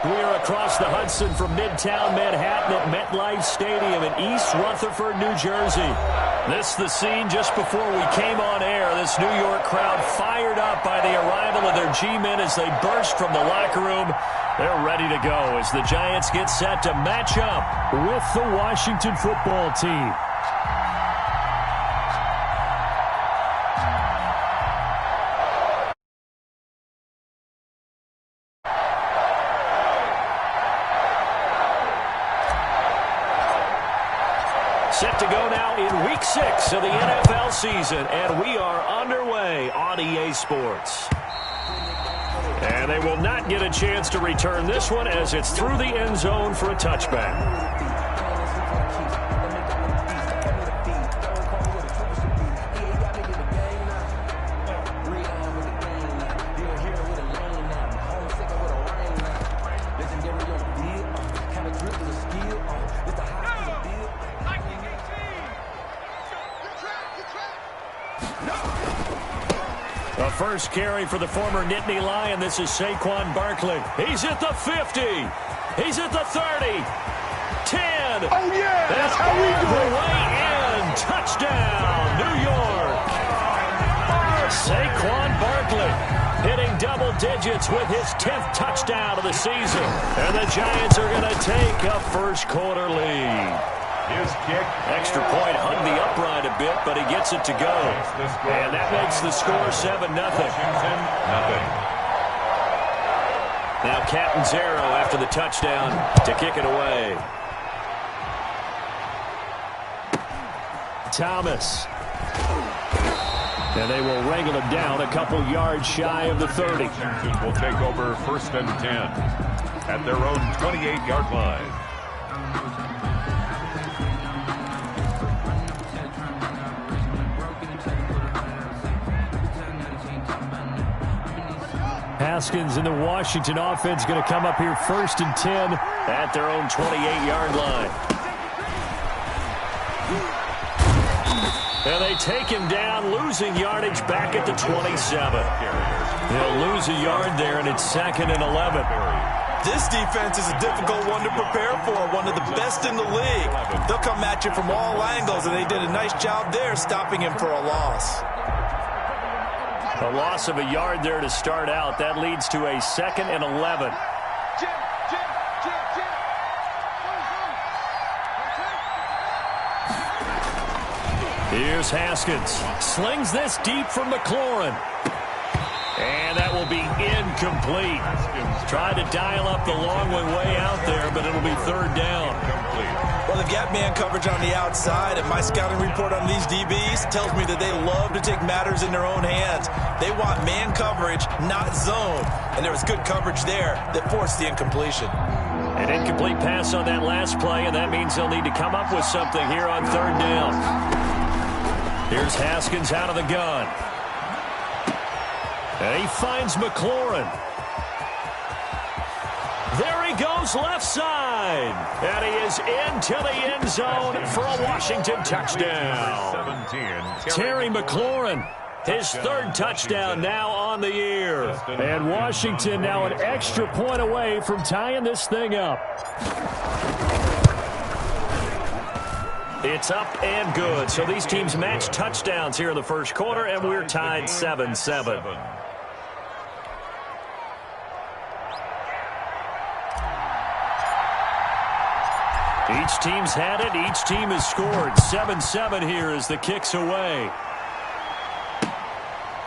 We are across the Hudson from Midtown Manhattan at MetLife Stadium in East Rutherford, New Jersey. This is the scene just before we came on air. This New York crowd fired up by the arrival of their G-men as they burst from the locker room. They're ready to go as the Giants get set to match up with the Washington football team. Set to go now in Week 6 of the NFL season, and we are underway on EA Sports. And they will not get a chance to return this one as it's through the end zone for a touchback. The first carry for the former Nittany Lion. This is Saquon Barkley. He's at the 50. He's at the 30. 10. Oh, yeah. That's how we do it. The way in. Touchdown, New York. Saquon Barkley hitting double digits with his 10th touchdown of the season. And the Giants are going to take a first quarter lead. His kick. Extra point hung the upright a bit, but he gets it to go. And that makes the score 7-0. Now Catanzaro after the touchdown to kick it away. Thomas. And they will wrangle him down a couple yards shy of the 30. Washington will take over 1st and 10 at their own 28-yard line. Haskins and the Washington offense going to come up here 1st and 10 at their own 28-yard line. And they take him down, losing yardage back at the 27. They'll lose a yard there, and it's 2nd and 11. This defense is a difficult one to prepare for, one of the best in the league. They'll come at you from all angles, and they did a nice job there stopping him for a loss. A loss of a yard there to start out. That leads to a 2nd and 11. Here's Haskins. Slings this deep from McLaurin. And that will be incomplete. Tried to dial up the long one way out there, but it'll be 3rd down. Well, they've got man coverage on the outside, and my scouting report on these DBs tells me that they love to take matters in their own hands. They want man coverage, not zone. And there was good coverage there that forced the incompletion. An incomplete pass on that last play, and that means they'll need to come up with something here on 3rd down. Here's Haskins out of the gun. And he finds McLaurin. There he goes left side. And he is into the end zone for a Washington touchdown. Terry McLaurin, his 3rd touchdown now on the year. And Washington now an extra point away from tying this thing up. It's up and good. So these teams match touchdowns here in the first quarter, and we're tied 7-7. Each team's had it. Each team has scored. 7-7 here as the kick's away.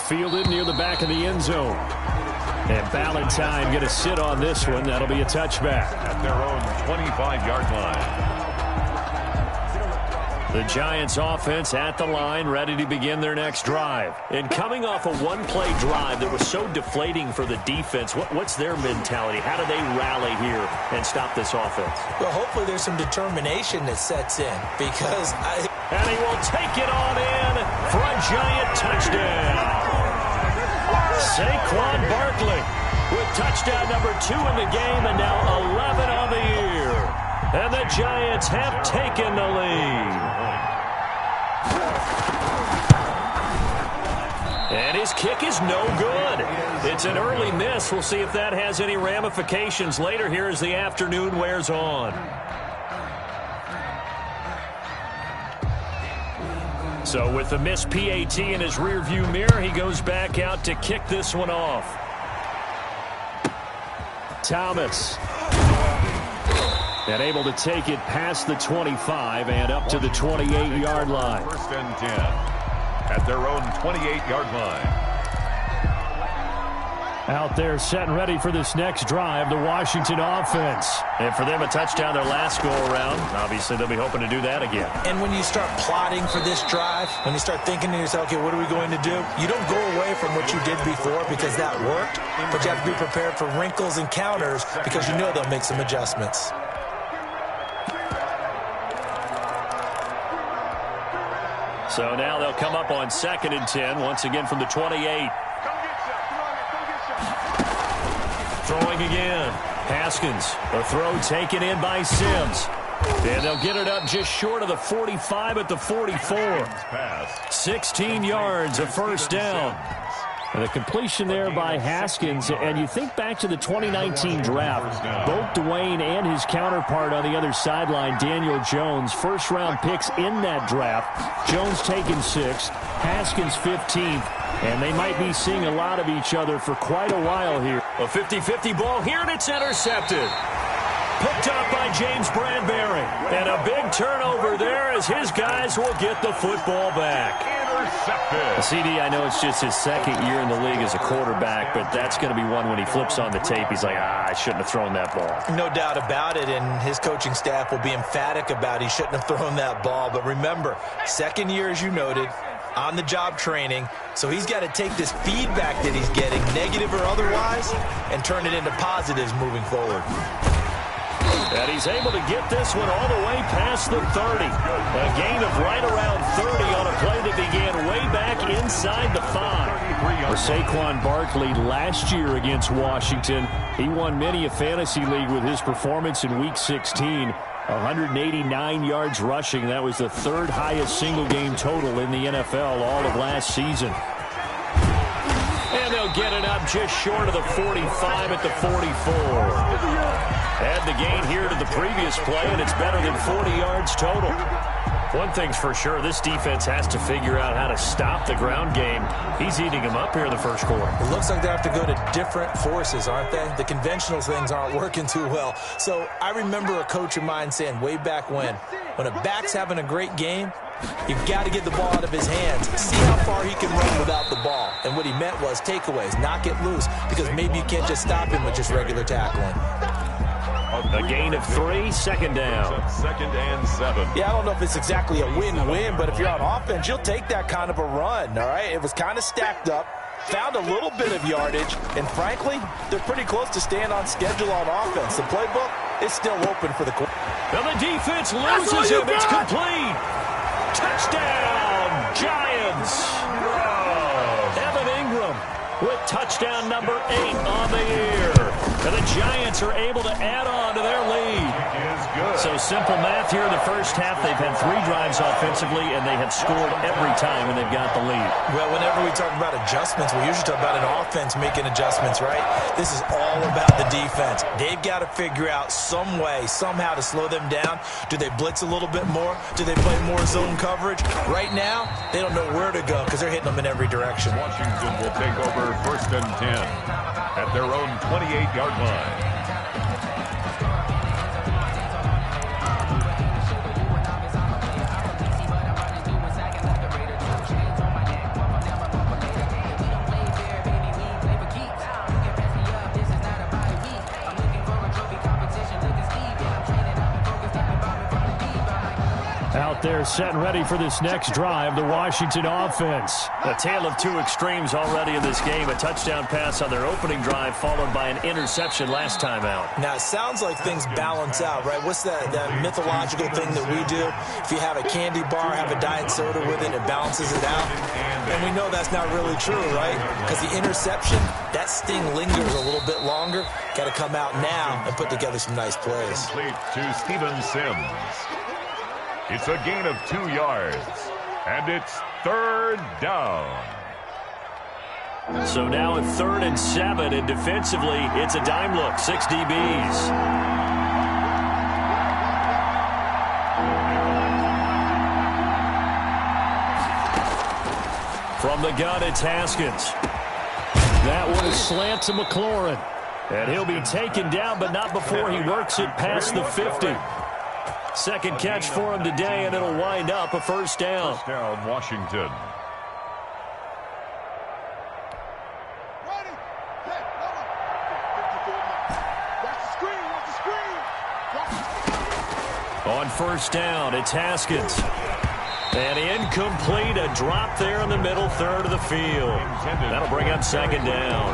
Fielded near the back of the end zone. And Valentine going to sit on this one. That'll be a touchback. At their own 25-yard line. The Giants offense at the line, ready to begin their next drive. And coming off a one-play drive that was so deflating for the defense, what's their mentality? How do they rally here and stop this offense? Well, hopefully there's some determination that sets in because And he will take it on in for a Giant touchdown. Saquon Barkley with touchdown number 2 in the game and now 11 on the year. And the Giants have taken the lead. And his kick is no good. It's an early miss. We'll see if that has any ramifications later here as the afternoon wears on. So with the missed PAT in his rearview mirror, he goes back out to kick this one off. Thomas. And able to take it past the 25 and up to the 28-yard line. First and 10 at their own 28-yard line. Out there set and ready for this next drive, the Washington offense. And for them, a touchdown their last go-around. Obviously, they'll be hoping to do that again. And when you start plotting for this drive, when you start thinking to yourself, okay, what are we going to do? You don't go away from what you did before because that worked, but you have to be prepared for wrinkles and counters because you know they'll make some adjustments. So now they'll come up on 2nd and 10, once again from the 28. Throwing again. Haskins. A throw taken in by Sims. And they'll get it up just short of the 45 at the 44. 16 yards, a first down. And a completion there by Haskins. And you think back to the 2019 draft, both Dwayne and his counterpart on the other sideline, Daniel Jones, first-round picks in that draft. Jones taken 6th, Haskins 15th. And they might be seeing a lot of each other for quite a while here. A 50-50 ball here, and it's intercepted. Picked up by James Bradbury. And a big turnover there as his guys will get the football back. Intercepted. CD, I know it's just his second year in the league as a quarterback, but that's going to be one when he flips on the tape. He's like, I shouldn't have thrown that ball. No doubt about it, and his coaching staff will be emphatic about he shouldn't have thrown that ball. But remember, second year, as you noted, on-the-job training, so he's got to take this feedback that he's getting, negative or otherwise, and turn it into positives moving forward. And he's able to get this one all the way past the 30. A gain of right around 30 on a play that began way back inside the 5. For Saquon Barkley last year against Washington, he won many a fantasy league with his performance in Week 16. 189 yards rushing. That was the 3rd highest single-game total in the NFL all of last season. And they'll get it up just short of the 45 at the 44. Add the gain here to the previous play, and it's better than 40 yards total. One thing's for sure, this defense has to figure out how to stop the ground game. He's eating them up here in the first quarter. It looks like they have to go to different forces, aren't they? The conventional things aren't working too well. So I remember a coach of mine saying way back when a back's having a great game, you've got to get the ball out of his hands. See how far he can run without the ball. And what he meant was takeaways, knock it loose, because maybe you can't just stop him with just regular tackling. A gain of 3, 2nd down. 2nd and 7. Yeah, I don't know if it's exactly a win-win, but if you're on offense, you'll take that kind of a run, all right? It was kind of stacked up, found a little bit of yardage, and frankly, they're pretty close to staying on schedule on offense. The playbook is still open for the quarter. And the defense loses him. It's complete. Touchdown, Giants. Evan Ingram with touchdown number 8 on the year. And the Giants are able to add on to their lead. So simple math here in the first half. They've had 3 drives offensively, and they have scored every time when they've got the lead. Well, whenever we talk about adjustments, we usually talk about an offense making adjustments, right? This is all about the defense. They've got to figure out some way, somehow to slow them down. Do they blitz a little bit more? Do they play more zone coverage? Right now, they don't know where to go because they're hitting them in every direction. Washington will take over 1st and 10 at their own 28-yard line. Out there set and ready for this next drive, the Washington offense. A tale of 2 extremes already in this game. A touchdown pass on their opening drive followed by an interception last time out. Now, it sounds like things balance out, right? What's that mythological thing that we do? If you have a candy bar, have a diet soda with it, it balances it out. And we know that's not really true, right? Because the interception, that sting lingers a little bit longer. Got to come out now and put together some nice plays. Complete to Steven Sims. It's a gain of 2 yards, and it's 3rd down. So now a 3rd and 7, and defensively, it's a dime look, 6 DBs. From the gun, it's Haskins. That one is slant to McLaurin. And he'll be taken down, but not before he works it past the 50. Second catch for him today, and it'll wind up a first down. First down, Washington. On first down, it's Haskins. And incomplete, a drop there in the middle third of the field. That'll bring up second down.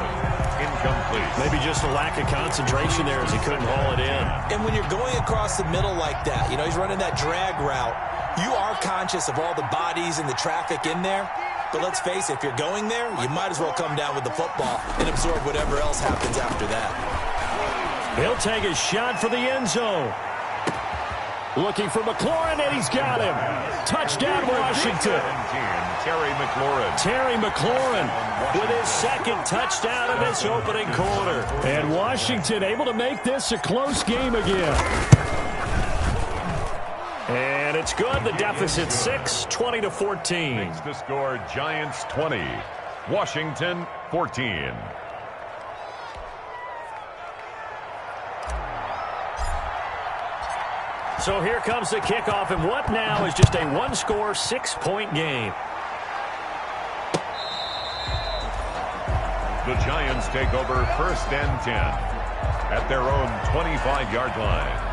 Incomplete. Maybe just a lack of concentration there as he couldn't haul it in. And when you're going across the middle like that, you know, he's running that drag route, you are conscious of all the bodies and the traffic in there. But let's face it, if you're going there, you might as well come down with the football and absorb whatever else happens after that. He'll take a shot for the end zone. Looking for McLaurin, and he's got him. Touchdown, Washington. Terry McLaurin with his second touchdown in this opening quarter. And Washington able to make this a close game again. And it's good. The deficit 6, 20-14. Makes the score Giants 20, Washington 14. So here comes the kickoff, and what now is just a one-score, 6-point game. The Giants take over 1st and 10 at their own 25-yard line.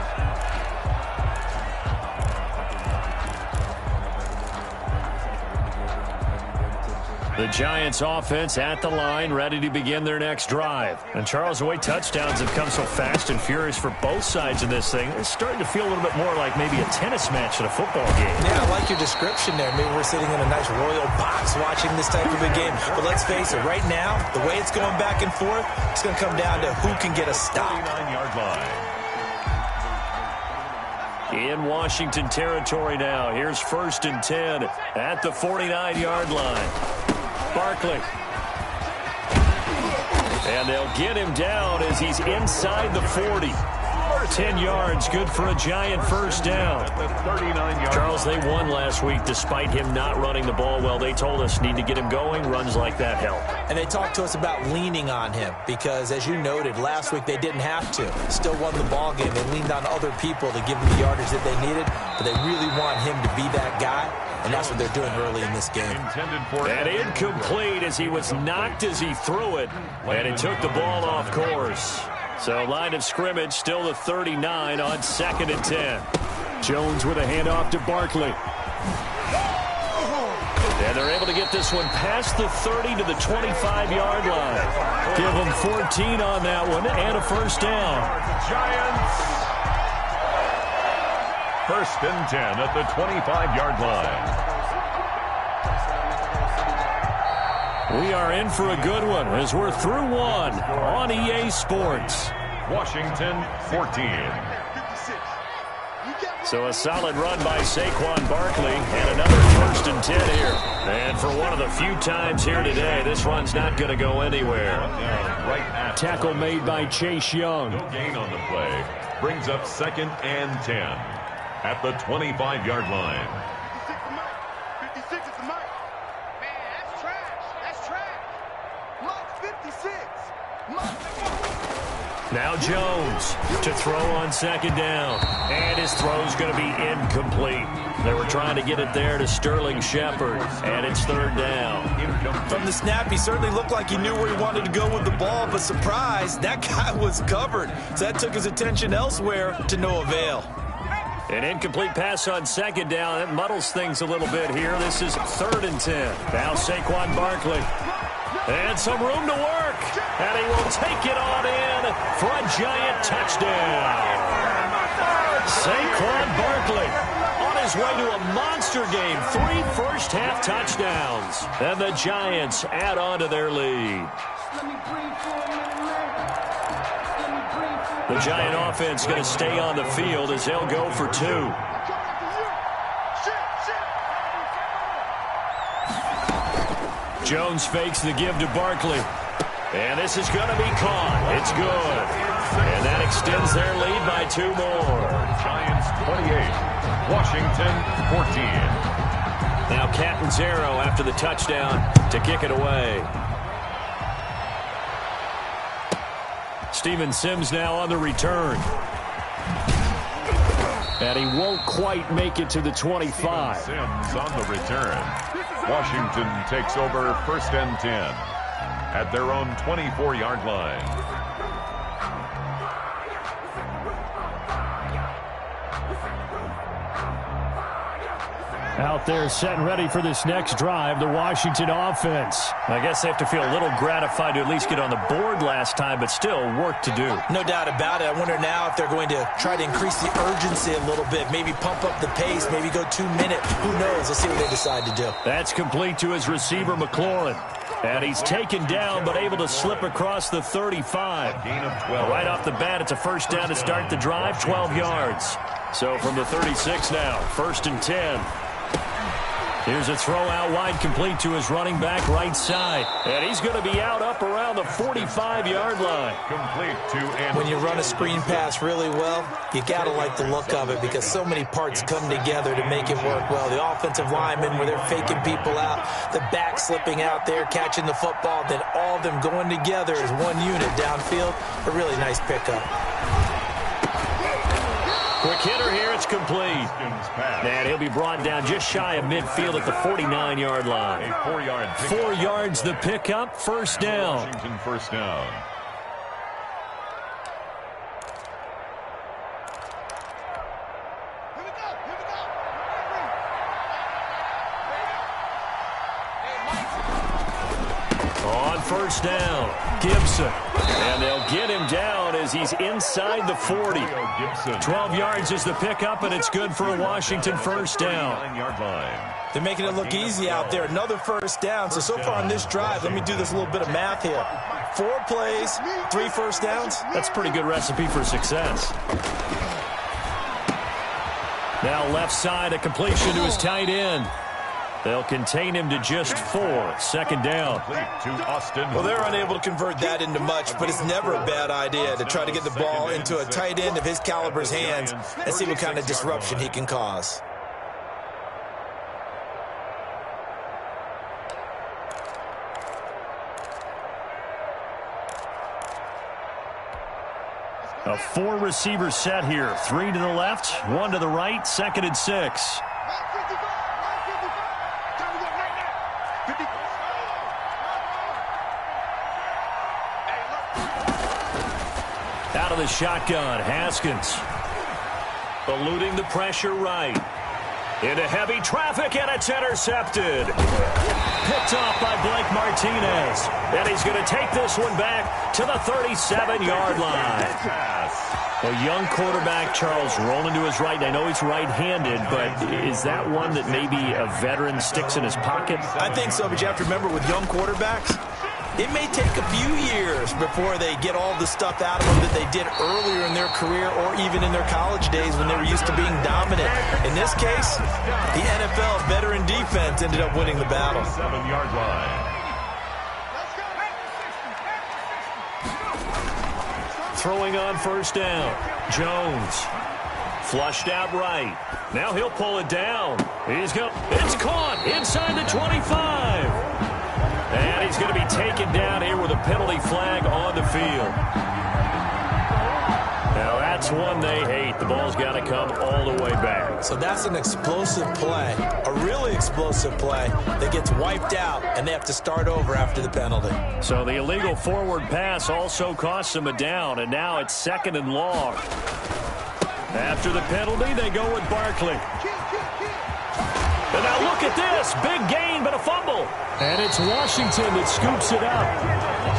The Giants offense at the line, ready to begin their next drive. And Charles, the way touchdowns have come so fast and furious for both sides in this thing, it's starting to feel a little bit more like maybe a tennis match at a football game. Yeah, I like your description there. Maybe we're sitting in a nice royal box watching this type of a game. But let's face it, right now, the way it's going back and forth, it's going to come down to who can get a stop. 49-yard line. In Washington territory now. Here's 1st and 10 at the 49-yard line. Barkley. And they'll get him down as he's inside the 40. 10 yards, good for a Giant first down. Charles, they won last week despite him not running the ball well. They told us need to get him going. Runs like that help. And they talked to us about leaning on him because, as you noted, last week they didn't have to. Still won the ball game. They leaned on other people to give them the yardage that they needed, but they really want him to be that guy, and that's what they're doing early in this game. And incomplete as he was knocked as he threw it, and it took the ball off course. So line of scrimmage still the 39 on 2nd and 10. Jones with a handoff to Barkley. And they're able to get this one past the 30 to the 25-yard line. Give them 14 on that one and a first down. Giants. 1st and 10 at the 25-yard line. We are in for a good one as we're through one on EA Sports. Washington 14. So a solid run by Saquon Barkley and another 1st and 10 here. And for one of the few times here today, this run's not going to go anywhere. Tackle made by Chase Young. No gain on the play. Brings up 2nd and 10 at the 25-yard line. Now Jones to throw on 2nd down. And his throw's going to be incomplete. They were trying to get it there to Sterling Shepard. And it's 3rd down. From the snap, he certainly looked like he knew where he wanted to go with the ball. But surprise, that guy was covered. So that took his attention elsewhere to no avail. An incomplete pass on 2nd down. That muddles things a little bit here. This is 3rd and 10. Now Saquon Barkley. And some room to work. And he will take it on in for a Giant touchdown. Saquon Barkley on his way to a monster game. 3 first-half touchdowns. And the Giants add on to their lead. The Giant offense going to stay on the field as they'll go for 2. Jones fakes the give to Barkley. And this is going to be caught. It's good. And that extends their lead by 2 more. Giants 28, Washington 14. Now Catanzaro after the touchdown to kick it away. Steven Sims now on the return. And he won't quite make it to the 25. Sims on the return. Washington takes over 1st and 10 at their own 24-yard line. Out there set and ready for this next drive, the Washington offense. I guess they have to feel a little gratified to at least get on the board last time, but still work to do. No doubt about it. I wonder now if they're going to try to increase the urgency a little bit, maybe pump up the pace, maybe go 2 minute. Who knows? Let's see what they decide to do. That's complete to his receiver, McLaurin. And he's taken down, but able to slip across the 35. A gain of 12. Right off the bat, it's a first down to start the drive, 12 yards. So from the 36 now, 1st and 10. Here's a throw out wide, complete to his running back right side. And he's going to be out up around the 45-yard line. Complete to Anderson. When you run a screen pass really well, you got to like the look of it because so many parts come together to make it work well. The offensive linemen, where they're faking people out, the back slipping out there, catching the football, then all of them going together as one unit downfield. A really nice pickup. Quick hitter here, it's complete. And he'll be brought down just shy of midfield at the 49-yard line. A 4-yard pickup. 4 yards the pickup, first down. Washington first down. On first down, Gibson. And they'll get him down as he's inside the 40. 12 yards is the pickup, and it's good for a Washington first down. 9-yard line. They're making it look easy out there. Another first down. So far on this drive, let me do this little bit of math here. 4 plays, 3 first downs. That's a pretty good recipe for success. Now left side, a completion to his tight end. They'll contain him to just 4. Second down. To Austin. Well, they're unable to convert that into much, but it's never a bad idea to try to get the ball into a tight end of his caliber's hands and see what kind of disruption he can cause. A 4-receiver set here. 3 to the left, 1 to the right, 2nd and 6. Out of the shotgun, Haskins. Eluding the pressure right. Into heavy traffic, and it's intercepted. Picked off by Blake Martinez. And he's going to take this one back to the 37-yard line. A young quarterback, Charles, rolling to his right. I know he's right-handed, but is that one that maybe a veteran sticks in his pocket? I think so, but you have to remember with young quarterbacks, it may take a few years before they get all the stuff out of them that they did earlier in their career or even in their college days when they were used to being dominant. In this case, the NFL veteran defense ended up winning the battle. 7-yard line. Throwing on first down. Jones. Flushed out right. Now he'll pull it down. It's caught inside the 25. And he's going to be taken down here with a penalty flag on the field. Now that's one they hate. The ball's got to come all the way back. So that's an explosive play, a really explosive play that gets wiped out, and they have to start over after the penalty. So the illegal forward pass also costs them a down, and now it's 2nd and long. After the penalty, they go with Barkley. And now look at this. Big gain, but a fumble. And it's Washington that scoops it up.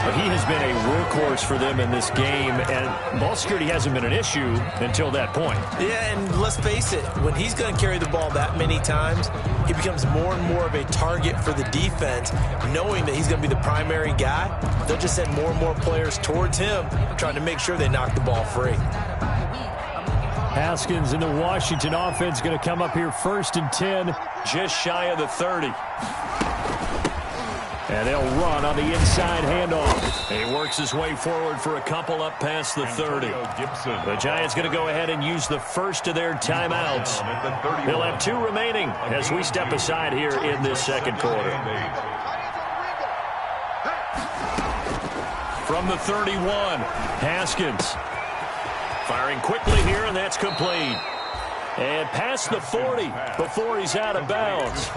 But he has been a workhorse for them in this game, and ball security hasn't been an issue until that point. Yeah, and let's face it, when he's going to carry the ball that many times, he becomes more and more of a target for the defense, knowing that he's going to be the primary guy. They'll just send more and more players towards him, trying to make sure they knock the ball free. Haskins in the Washington offense going to come up here 1st and 10, just shy of the 30. And they'll run on the inside handoff. He works his way forward for a couple up past the 30. The Giants going to go ahead and use the first of their timeouts. They'll have 2 remaining as we step aside here in this second quarter. From the 31, Haskins. Firing quickly here, and that's complete. And past the 40 before he's out of bounds.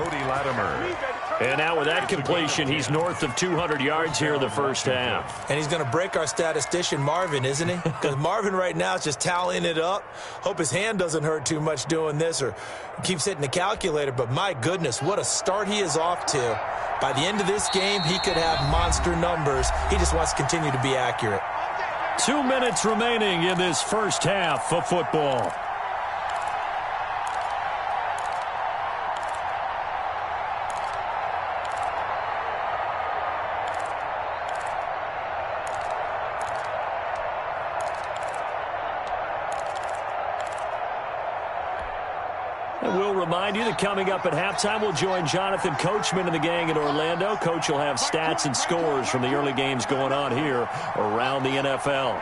And now with that completion, he's north of 200 yards here in the first half. And he's going to break our statistician, Marvin, isn't he? Because Marvin right now is just tallying it up. Hope his hand doesn't hurt too much doing this or keeps hitting the calculator. But my goodness, what a start he is off to. By the end of this game, he could have monster numbers. He just wants to continue to be accurate. 2 minutes remaining in this first half of football. And we'll remind you that coming up at halftime, we'll join Jonathan Coachman and the gang in Orlando. Coach will have stats and scores from the early games going on here around the NFL.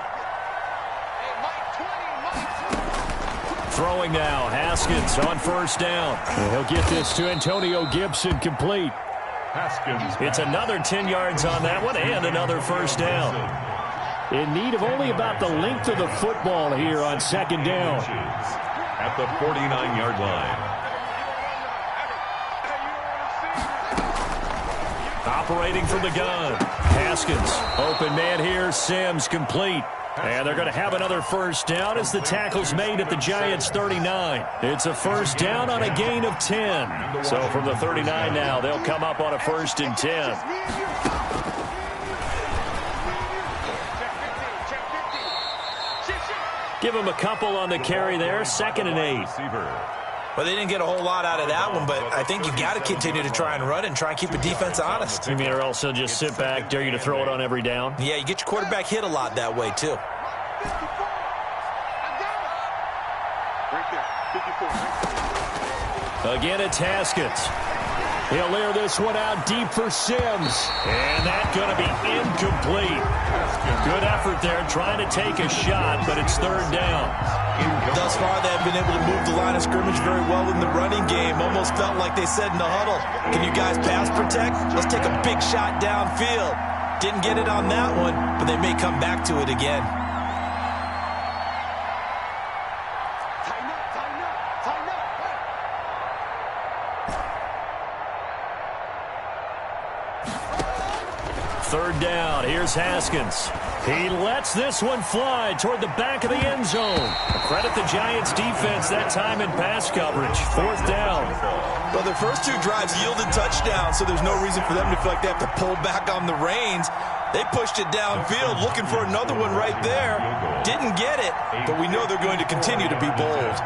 Throwing now, Haskins on first down. And he'll get this to Antonio Gibson complete. It's another 10 yards on that one and another first down. In need of only about the length of the football here on second down. At the 49-yard line. Operating from the gun. Haskins, open man here, Sims complete. And they're going to have another first down as the tackle's made at the Giants' 39. It's a first down on a gain of 10. So from the 39 now, they'll come up on a 1st and 10. Give him a couple on the carry there, 2nd and 8. Well, they didn't get a whole lot out of that one, but I think you got to continue to try and run and try and keep the defense honest. You mean, or else he'll just sit back, dare you to throw it on every down? Yeah, you get your quarterback hit a lot that way, too. Again, it's Haskins. He'll layer this one out deep for Sims. And that's going to be incomplete. Good effort there trying to take a shot, but it's 3rd down. Thus far, they have been able to move the line of scrimmage very well in the running game. Almost felt like they said in the huddle, can you guys pass protect? Let's take a big shot downfield. Didn't get it on that one, but they may come back to it again. Third down, here's Haskins. He lets this one fly toward the back of the end zone. Credit the Giants defense that time in pass coverage. 4th down. Well, their first 2 drives yielded touchdowns, so there's no reason for them to feel like they have to pull back on the reins. They pushed it downfield, looking for another one right there. Didn't get it, but we know they're going to continue to be bold.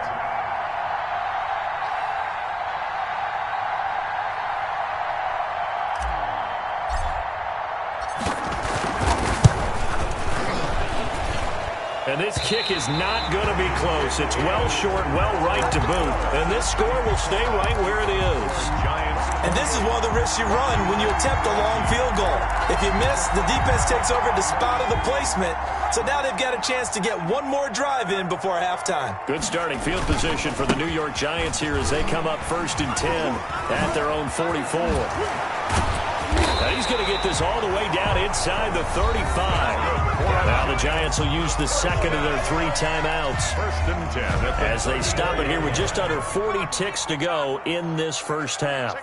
And this kick is not going to be close. It's well short, well right to boot. And this score will stay right where it is. And this is one of the risks you run when you attempt a long field goal. If you miss, the defense takes over the spot of the placement. So now they've got a chance to get one more drive in before halftime. Good starting field position for the New York Giants here as they come up 1st and 10 at their own 44. Now he's going to get this all the way down inside the 35. Now the Giants will use the second of their 3 timeouts 1st and 10 as they stop it here with just under 40 ticks to go in this first half.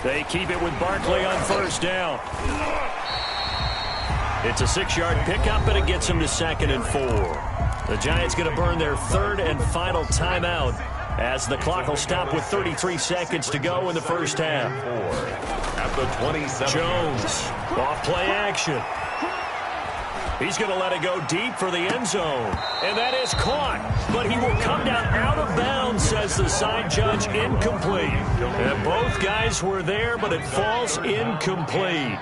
They keep it with Barkley on first down. It's a 6-yard pickup, and it gets them to 2nd and 4. The Giants going to burn their 3rd and final timeout as the clock will stop with 33 seconds to go in the first half. At the 27. Jones, off play action. He's going to let it go deep for the end zone. And that is caught. But he will come down out of bounds, says the side judge, incomplete. And both guys were there, but it falls incomplete.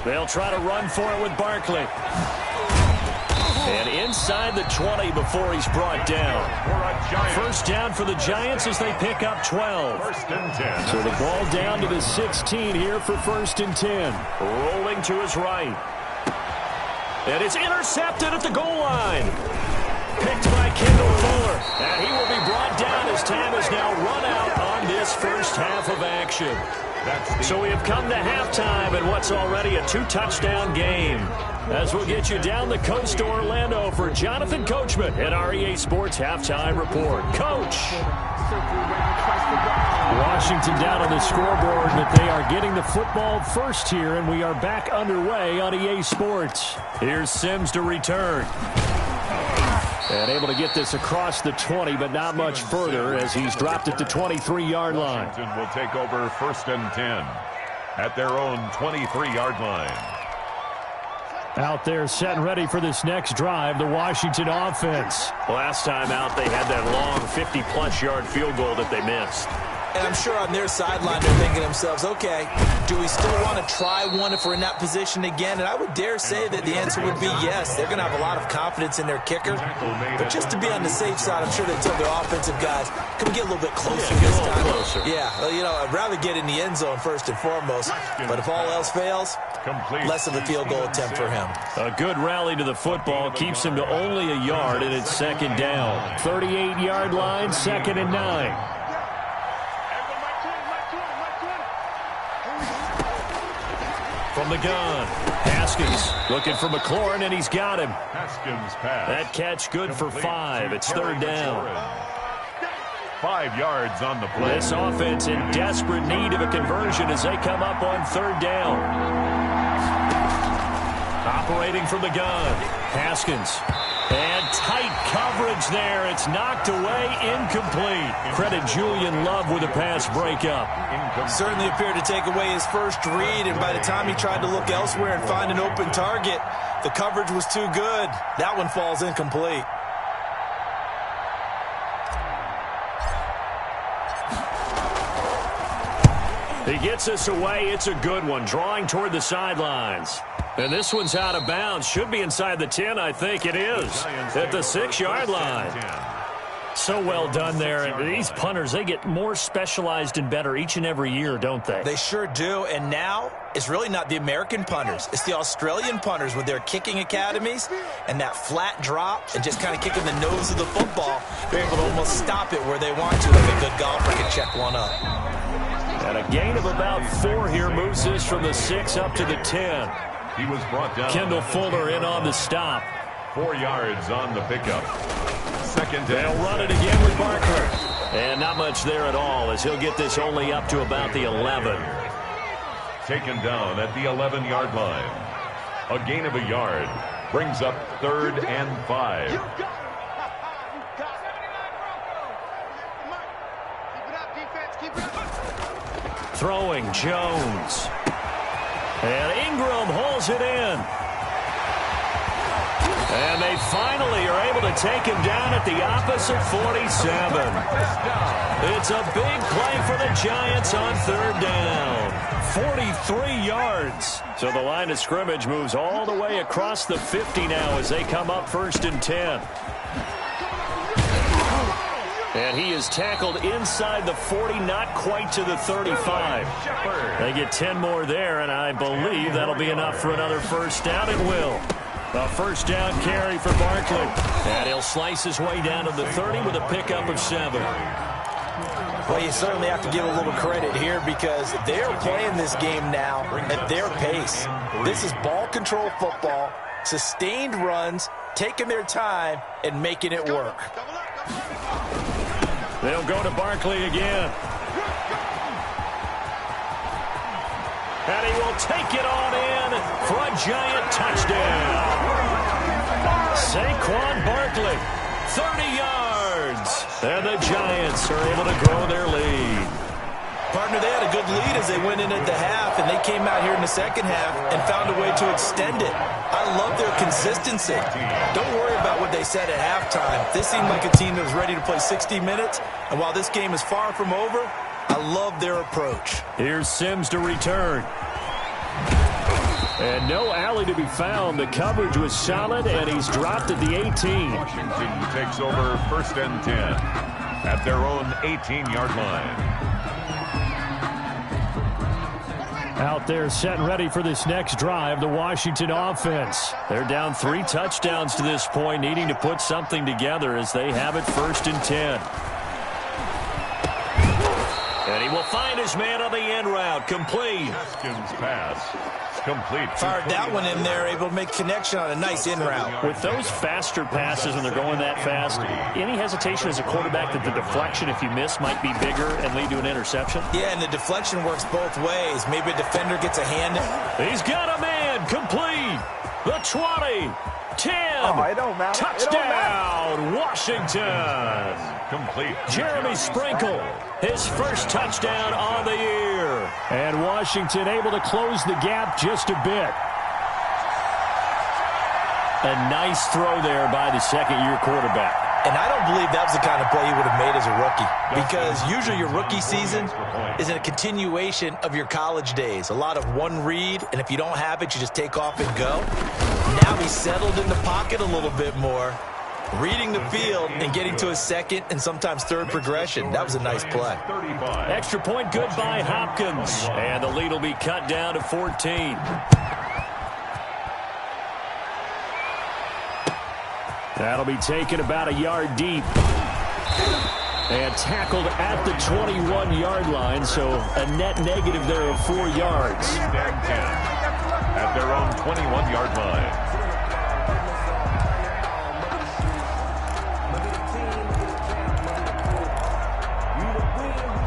They'll try to run for it with Barkley. And inside the 20 before he's brought down. First down for the Giants as they pick up 12. First and 10. So the ball down to the 16 here for first and 10. Rolling to his right. And it's intercepted at the goal line. Picked by Kendall Fuller. And he will be brought down as time has now run out on this first half of action. So we have come to halftime in what's already a 2-touchdown game. As we'll get you down the coast to Orlando for Jonathan Coachman at our EA Sports Halftime Report. Coach! Washington down on the scoreboard, but they are getting the football first here, and we are back underway on EA Sports. Here's Sims to return. And able to get this across the 20, but not much further as he's dropped it to 23-yard line. Washington will take over first and 10 at their own 23-yard line. Out there set and ready for this next drive, the Washington offense. Last time out, they had that long 50-plus yard field goal that they missed. And I'm sure on their sideline they're thinking to themselves, okay, do we still want to try one if we're in that position again? And I would dare say that the answer would be yes. They're going to have a lot of confidence in their kicker. But just to be on the safe side, I'm sure they tell their offensive guys, can we get a little bit closer this time? Closer. Yeah, well, you know, I'd rather get in the end zone first and foremost. But if all else fails, less of a field goal attempt for him. A good rally to the football keeps him to only a yard, and it's second down. 38-yard line, second and 9. From the gun, Haskins looking for McLaurin, and he's got him. Haskins pass. That catch good for 5. It's third down. 5 yards on the play. This offense in desperate need of a conversion as they come up on third down. Operating from the gun, Haskins. And tight coverage there. It's knocked away, incomplete. Credit Julian Love with a pass breakup. Certainly appeared to take away his first read, and by the time he tried to look elsewhere and find an open target, the coverage was too good. That one falls incomplete. He gets us away. It's a good one, drawing toward the sidelines. And this one's out of bounds. Should be inside the 10, I think it is. At the 6-yard line. So well done there. And these punters, they get more specialized and better each and every year, don't they? They sure do. And now it's really not the American punters. It's the Australian punters with their kicking academies and that flat drop and just kind of kicking the nose of the football. They're able to almost stop it where they want to, like a good golfer can check one up. And a gain of about 4 here moves this from the 6 up to the 10. He was brought down. Kendall Fuller in on the stop. 4 yards on the pickup. Second down. They'll run it again with Barker. And not much there at all as he'll get this only up to about the 11. Taken down at the 11-yard line. A gain of a yard brings up third and 5. Throwing Jones. And Ingram hauls it in. And they finally are able to take him down at the opposite 47. It's a big play for the Giants on third down. 43 yards. So the line of scrimmage moves all the way across the 50 now as they come up first and 10. And he is tackled inside the 40, not quite to the 35. They get 10 more there, and I believe that'll be enough for another first down. It will. A first down carry for Barkley. And he'll slice his way down to the 30 with a pickup of 7. Well, you certainly have to give a little credit here because they're playing this game now at their pace. This is ball control football, sustained runs, taking their time, and making it work. They'll go to Barkley again. And he will take it on in for a Giant touchdown. Saquon Barkley, 30 yards. And the Giants are able to grow their lead. Partner, they had a good lead as they went in at the half, and they came out here in the second half and found a way to extend it. I love their consistency. Don't worry about what they said at halftime. This seemed like a team that was ready to play 60 minutes, and while this game is far from over, I love their approach. Here's Sims to return. And no alley to be found. The coverage was solid, and he's dropped at the 18. Washington takes over 1st and 10 at their own 18-yard line. Out there set and ready for this next drive, the Washington offense. They're down 3 touchdowns to this point, needing to put something together as they have it 1st and 10. And he will find his man on the end route. Complete. Haskins' pass. Complete. Fired that one in there, able to make connection on a nice in route. With those faster passes and they're going that fast, any hesitation as a quarterback that the deflection, if you miss, might be bigger and lead to an interception? Yeah, and the deflection works both ways. Maybe a defender gets a hand. He's got a man. Complete. The 20. 10. Oh, it don't matter. Touchdown, Washington. Complete. Jeremy Sprinkle, his first touchdown on the year. And Washington able to close the gap just a bit. A nice throw there by the second-year quarterback. And I don't believe that was the kind of play he would have made as a rookie, because usually your rookie season is a continuation of your college days. A lot of one read, and if you don't have it, you just take off and go. Now he's settled in the pocket a little bit more, reading the field and getting to his second and sometimes third progression. That was a nice play. Extra point good by Hopkins, and the lead will be cut down to 14. That'll be taken about a yard deep. And tackled at the 21-yard line, so a net negative there of 4 yards. At their own 21-yard line.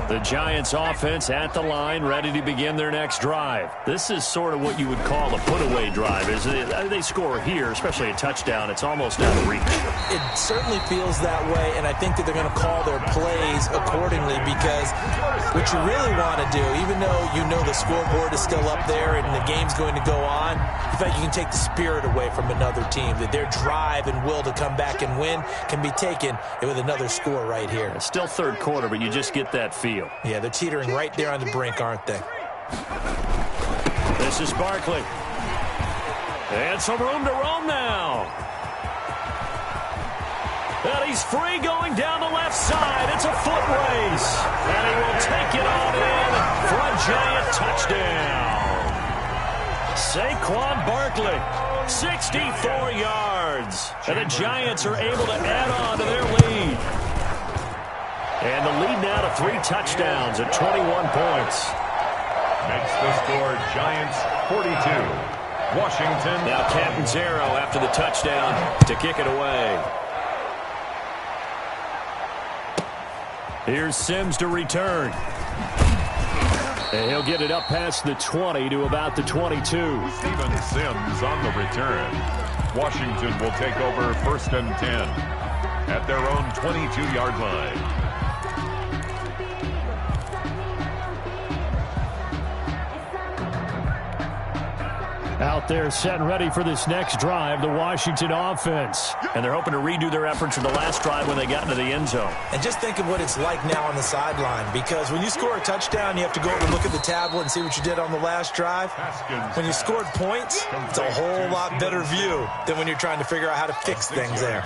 The Giants offense at the line, ready to begin their next drive. This is sort of what you would call a put-away drive. As they score here, especially a touchdown, it's almost out of reach. It certainly feels that way, and I think that they're going to call their plays accordingly, because what you really want to do, even though you know the scoreboard is still up there and the game's going to go on, in fact, you can take the spirit away from another team, that their drive and will to come back and win can be taken with another score right here. It's still third quarter, but you just get that feel. Yeah, they're teetering right there on the brink, aren't they? This is Barkley. And some room to roam now. And he's free going down the left side. It's a foot race. And he will take it on in for a Giant touchdown. Saquon Barkley, 64 yards. And the Giants are able to add on to their lead. And the lead now to 3 touchdowns at 21 points. Makes the score Giants 42. Washington. Now Catanzaro after the touchdown to kick it away. Here's Sims to return. And he'll get it up past the 20 to about the 22. Steven Sims on the return. Washington will take over 1st and 10 at their own 22-yard line. Out there set and ready for this next drive, the Washington offense. And they're hoping to redo their efforts in the last drive when they got into the end zone. And just think of what it's like now on the sideline, because when you score a touchdown, you have to go over and look at the tablet and see what you did on the last drive. When you scored points, it's a whole lot better view than when you're trying to figure out how to fix things there.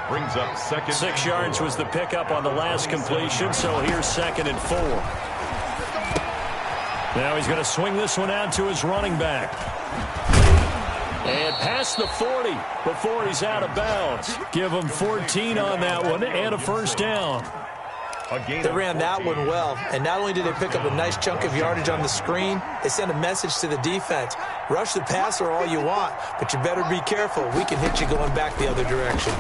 Brings up 2nd. 6 yards was the pickup on the last completion, so here's 2nd and 4. Now he's going to swing this one out to his running back. And past the 40 before he's out of bounds. Give him 14 on that one and a first down. They ran that one well, and not only did they pick up a nice chunk of yardage on the screen, they sent a message to the defense. Rush the passer all you want, but you better be careful. We can hit you going back the other direction.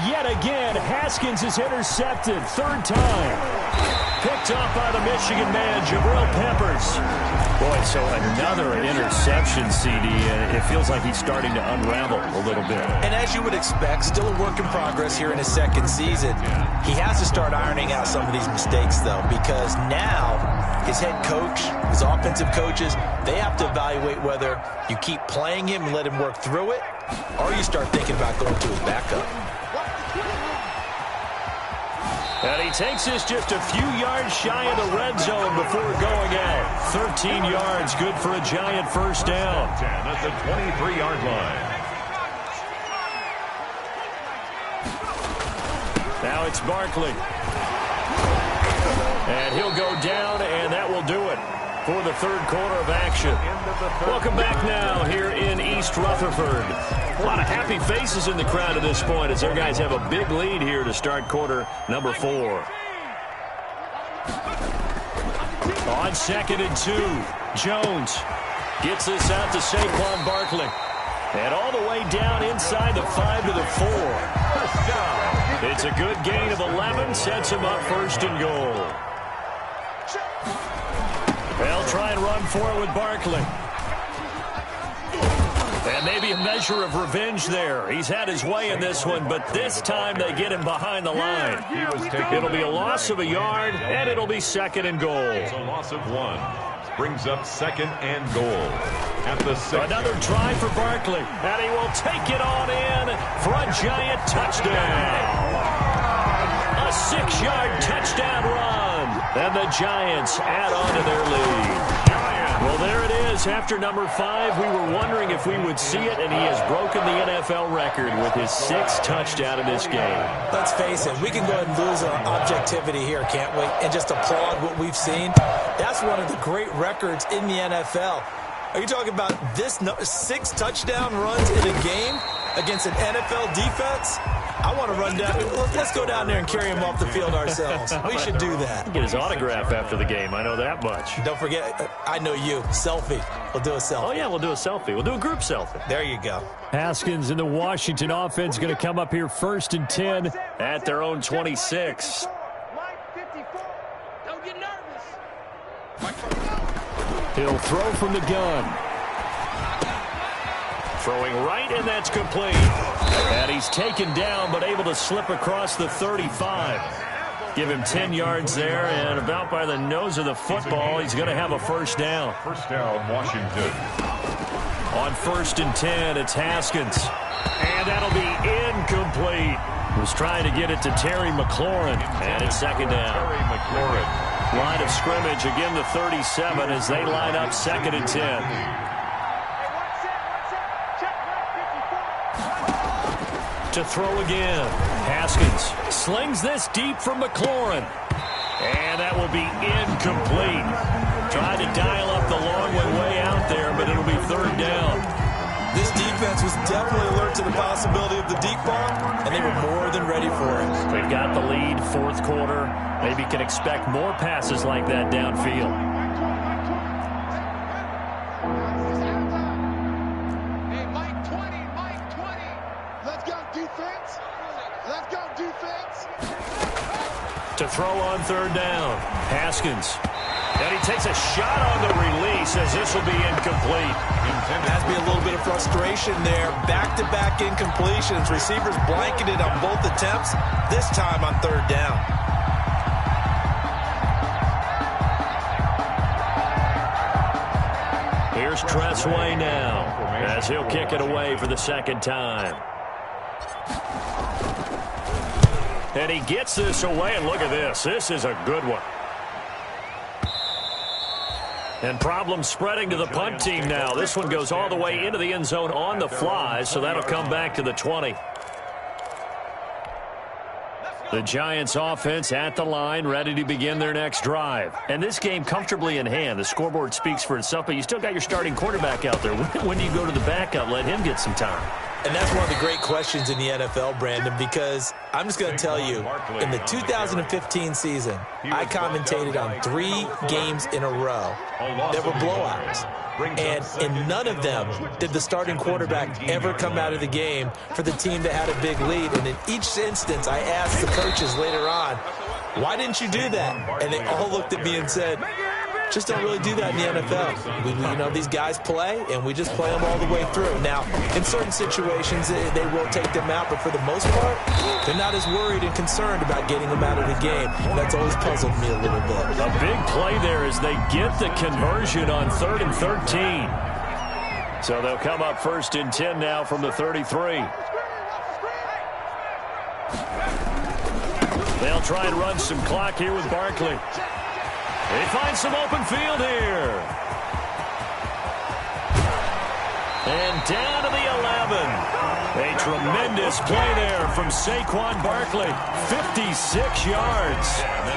Yet again, Haskins is intercepted. 3rd time. Picked off by the Michigan man, Jabril Peppers. Boy, so another interception, CD. It feels like he's starting to unravel a little bit. And as you would expect, still a work in progress here in his 2nd season. He has to start ironing out some of these mistakes, though, because now his head coach, his offensive coaches, they have to evaluate whether you keep playing him and let him work through it, or you start thinking about going to his backup. And he takes this just a few yards shy of the red zone before going out. 13 yards, good for a Giant first down. 10 at the 23-yard line. Now it's Barkley. And he'll go down, and that will do it for the third quarter of action. Welcome back now here in East Rutherford. A lot of happy faces in the crowd at this point as their guys have a big lead here to start quarter number 4. On 2nd and 2, Jones gets this out to Saquon Barkley. And all the way down inside the 5 to the 4. It's a good gain of 11, sets him up first and goal. They'll try and run for it with Barkley. And maybe a measure of revenge there. He's had his way in this one, but this time they get him behind the line. It'll be a loss of a yard, and it'll be 2nd and goal. It's a loss of 1. Brings up 2nd and goal at the 6. Another drive for Barkley, and he will take it on in for a Giant touchdown. A 6-yard touchdown run, and the Giants add on to their lead. Well, there it is. After number 5, we were wondering if we would see it, and he has broken the NFL record with his 6th touchdown in this game. Let's face it, we can go ahead and lose our objectivity here, can't we? And just applaud what we've seen. That's one of the great records in the NFL. Are you talking about this 6 touchdown runs in a game against an NFL defense? I want to run down. Let's go down there and carry him off the field ourselves. We should do that. Get his autograph after the game. I know that much. Don't forget, I know you. Selfie. We'll do a selfie. Oh, yeah, we'll do a selfie. We'll do a group selfie. There you go. Haskins and the Washington offense going to come up here 1st and 10 at their own 26. Don't get nervous. He'll throw from the gun. Throwing right, and that's complete. And he's taken down, but able to slip across the 35. Give him 10 yards there, and about by the nose of the football, he's going to have a first down. First down, Washington. On 1st and 10, it's Haskins. And that'll be incomplete. Was trying to get it to Terry McLaurin, and it's 2nd down. Terry McLaurin. Line of scrimmage, again the 37 as they line up 2nd and 10. To throw again. Haskins slings this deep from McLaurin. And that will be incomplete. Tried to dial up the long way out there, but it'll be 3rd down. This defense was definitely alert to the possibility of the deep ball, and they were more than ready for it. They've got the lead, 4th quarter. Maybe can expect more passes like that downfield. Hey, Mike 20. Let's go defense. To throw on 3rd down. Haskins. And he takes a shot on the release as this will be incomplete. Has to be a little bit of frustration there. Back-to-back incompletions. Receivers blanketed on both attempts, this time on 3rd down. Here's Tressway now as he'll kick it away for the 2nd time. And he gets this away, and look at this. This is a good one. And problems spreading to the punt team now. This one goes all the way into the end zone on the fly, so that'll come back to the 20. The Giants offense at the line, ready to begin their next drive. And this game comfortably in hand. The scoreboard speaks for itself, but you still got your starting quarterback out there. When do you go to the backup? Let him get some time. And that's one of the great questions in the NFL, Brandon, because I'm just going to tell you, in the 2015 season, I commentated on 3 games in a row that were blowouts. And in none of them did the starting quarterback ever come out of the game for the team that had a big lead. And in each instance, I asked the coaches later on, why didn't you do that? And they all looked at me and said, just don't really do that in the NFL. These guys play, and we just play them all the way through. Now, in certain situations, they will take them out, but for the most part, they're not as worried and concerned about getting them out of the game. And that's always puzzled me a little bit. A big play there as they get the conversion on 3rd and 13. So they'll come up 1st and 10 now from the 33. They'll try and run some clock here with Barkley. They find some open field here. And down to the 11. A tremendous play there from Saquon Barkley. 56 yards.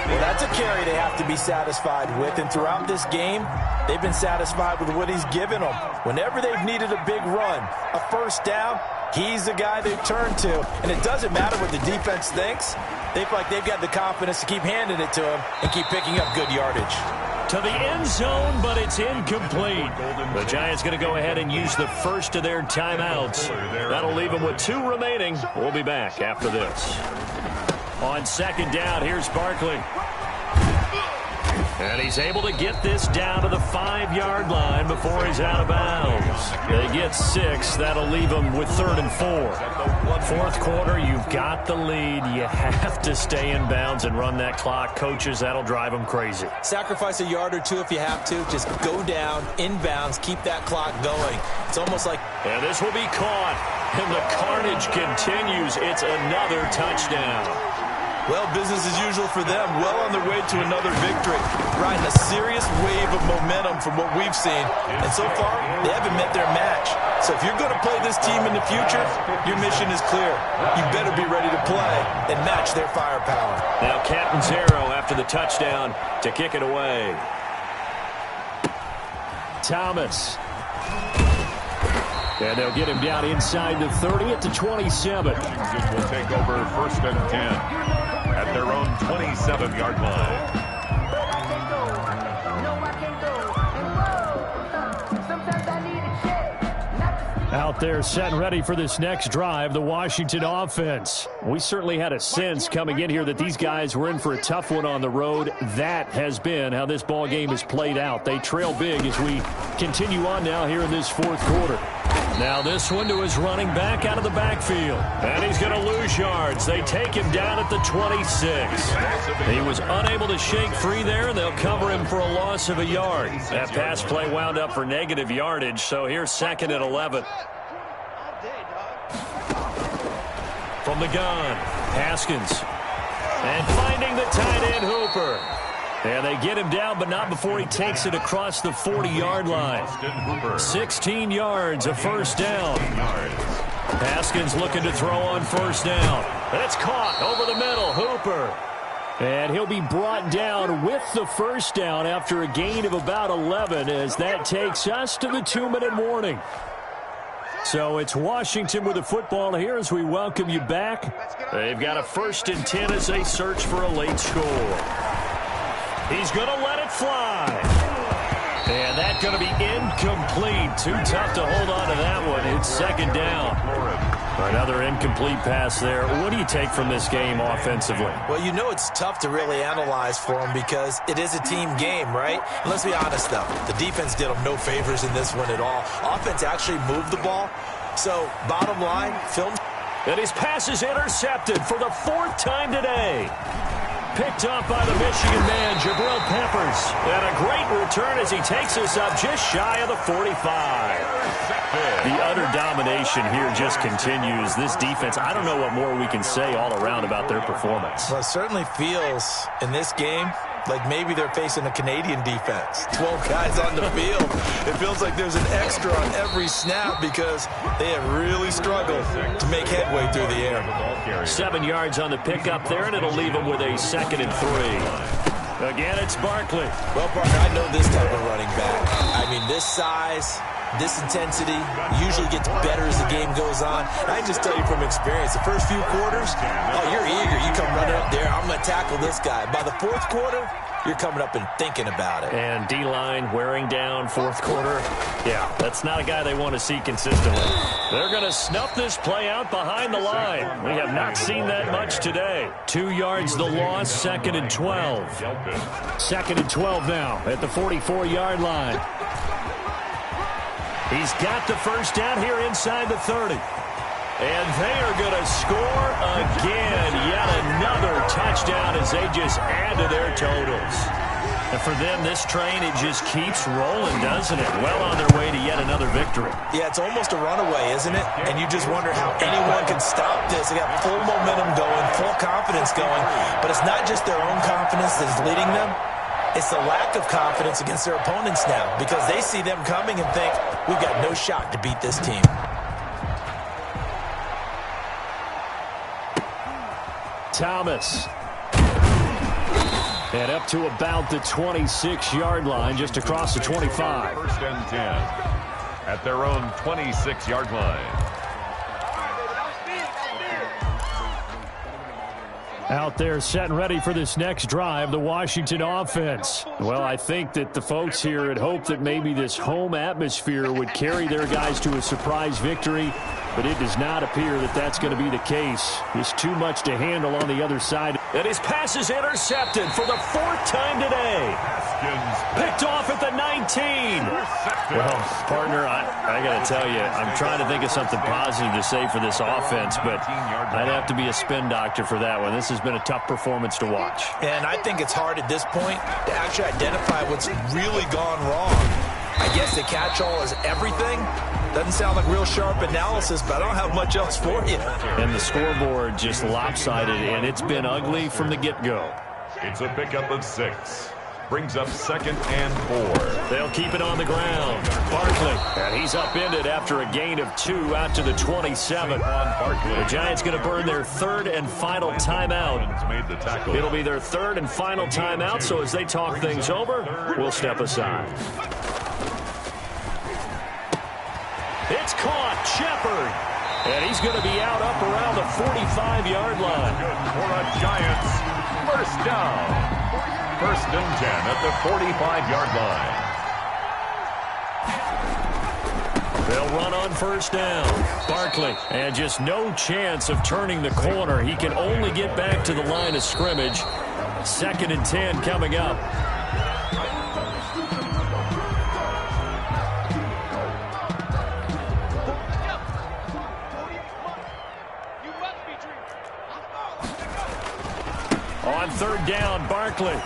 Well, that's a carry they have to be satisfied with. And throughout this game, they've been satisfied with what he's given them. Whenever they've needed a big run, a first down, he's the guy they've turned to. And it doesn't matter what the defense thinks. They feel like they've got the confidence to keep handing it to him and keep picking up good yardage. To the end zone, but it's incomplete. The Giants going to go ahead and use the first of their timeouts. That'll leave them with 2 remaining. We'll be back after this. On second down, here's Barkley. And he's able to get this down to the 5-yard line before he's out of bounds. They get 6. That'll leave them with 3rd and 4. Fourth quarter, you've got the lead. You have to stay in bounds and run that clock. Coaches, that'll drive them crazy. Sacrifice a yard or 2 if you have to. Just go down, inbounds, keep that clock going. It's almost like... And this will be caught. And the carnage continues. It's another touchdown. Well, business as usual for them. Well on their way to another victory. Riding a serious wave of momentum from what we've seen. And so far, they haven't met their match. So if you're going to play this team in the future, your mission is clear. You better be ready to play and match their firepower. Now Catanzaro after the touchdown to kick it away. Thomas. And they'll get him down inside the 30 at the 27. Washington will take over 1st and 10 at their own 27-yard line. Out there set and ready for this next drive, the Washington offense. We certainly had a sense coming in here that these guys were in for a tough one on the road. That has been how this ball game has played out. They trail big as we continue on now here in this 4th quarter. Now this one to his running back out of the backfield. And he's going to lose yards. They take him down at the 26. He was unable to shake free there, and they'll cover him for a loss of a yard. That pass play wound up for negative yardage, so here's 2nd and 11. From the gun, Haskins. And finding the tight end, Hooper. And they get him down, but not before he takes it across the 40-yard line. 16 yards, a first down. Haskins looking to throw on first down. And it's caught over the middle, Hooper. And he'll be brought down with the first down after a gain of about 11 as that takes us to the 2-minute warning. So it's Washington with the football here as we welcome you back. They've got a 1st and 10 as they search for a late score. He's going to let it fly. And that's going to be incomplete. Too tough to hold on to that one. It's 2nd down. Another incomplete pass there. What do you take from this game offensively? Well, you know it's tough to really analyze for them because it is a team game, right? And let's be honest, though. The defense did them no favors in this one at all. Offense actually moved the ball. So, bottom line, film. And his pass is intercepted for the 4th time today. Picked up by the Michigan man, Jabril Peppers. And a great return as he takes us up just shy of the 45. The utter domination here just continues. This defense, I don't know what more we can say all around about their performance. Well, it certainly feels in this game like maybe they're facing a Canadian defense. 12 guys on the field. It feels like there's an extra on every snap because they have really struggled to make headway through the air. 7 yards on the pickup there, and it'll leave them with a 2nd and 3. Again, it's Barkley. Well, partner, I know this type of running back. I mean, this size, this intensity usually gets better as the game goes on. And I can just tell you from experience, the first few quarters, oh, you're eager. You come running up there, I'm going to tackle this guy. By the 4th quarter, you're coming up and thinking about it. And D-line wearing down 4th quarter. Yeah, that's not a guy they want to see consistently. They're going to snuff this play out behind the line. We have not seen that much today. 2 yards the loss, 2nd and 12. 2nd and 12 now at the 44-yard line. He's got the first down here inside the 30. And they are going to score again. Yet another touchdown as they just add to their totals. And for them, this train, it just keeps rolling, doesn't it? Well on their way to yet another victory. Yeah, it's almost a runaway, isn't it? And you just wonder how anyone can stop this. They got full momentum going, full confidence going. But it's not just their own confidence that's leading them. It's the lack of confidence against their opponents now, because they see them coming and think, we've got no shot to beat this team. Thomas. And up to about the 26-yard line, just across the 25. First and 10 at their own 26-yard line. Out there set and ready for this next drive, the Washington offense. Well, I think that the folks here had hoped that maybe this home atmosphere would carry their guys to a surprise victory, but it does not appear that that's going to be the case. There's too much to handle on the other side. And his pass is intercepted for the 4th time today. Picked off at the 19. Well, partner, I got to tell you, I'm trying to think of something positive to say for this offense, but I'd have to be a spin doctor for that one. This has been a tough performance to watch. And I think it's hard at this point to actually identify what's really gone wrong. I guess the catch-all is everything. Doesn't sound like real sharp analysis, but I don't have much else for you. And the scoreboard just lopsided, and it's been ugly from the get-go. It's a pickup of 6. Brings up 2nd and 4. They'll keep it on the ground. Barkley, and he's upended after a gain of 2 out to the 27. The Giants going to burn their 3rd and final timeout. It'll be their 3rd and final timeout, so as they talk things over, we'll step aside. It's caught, Shepard. And he's going to be out up around the 45-yard line. For a Giants first down. 1st and 10 at the 45-yard line. They'll run on 1st down. Barkley, and just no chance of turning the corner. He can only get back to the line of scrimmage. 2nd and 10 coming up. On 3rd down, Barkley.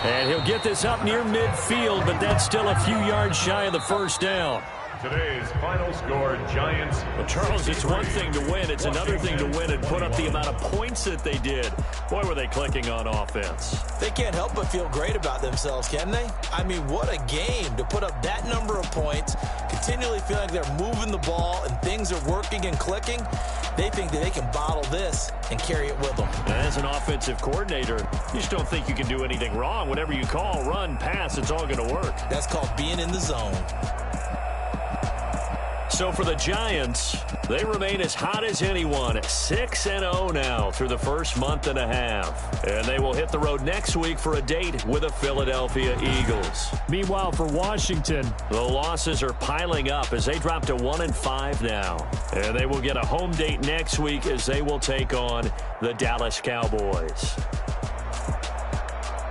And he'll get this up near midfield, but that's still a few yards shy of the 1st down. Today's final score, Giants. Well, Charles, it's one thing to win. It's another thing to win and put up the amount of points that they did. Boy, were they clicking on offense. They can't help but feel great about themselves, can they? I mean, what a game to put up that number of points, continually feel like they're moving the ball and things are working and clicking. They think that they can bottle this and carry it with them. And as an offensive coordinator, you just don't think you can do anything wrong. Whatever you call, run, pass, it's all going to work. That's called being in the zone. So for the Giants, they remain as hot as anyone, 6-0 now through the first month and a half. And they will hit the road next week for a date with the Philadelphia Eagles. Meanwhile, for Washington, the losses are piling up as they drop to 1-5 now. And they will get a home date next week as they will take on the Dallas Cowboys.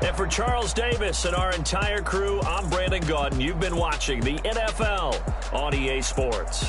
And for Charles Davis and our entire crew, I'm Brandon Gaudin. You've been watching the NFL on EA Sports.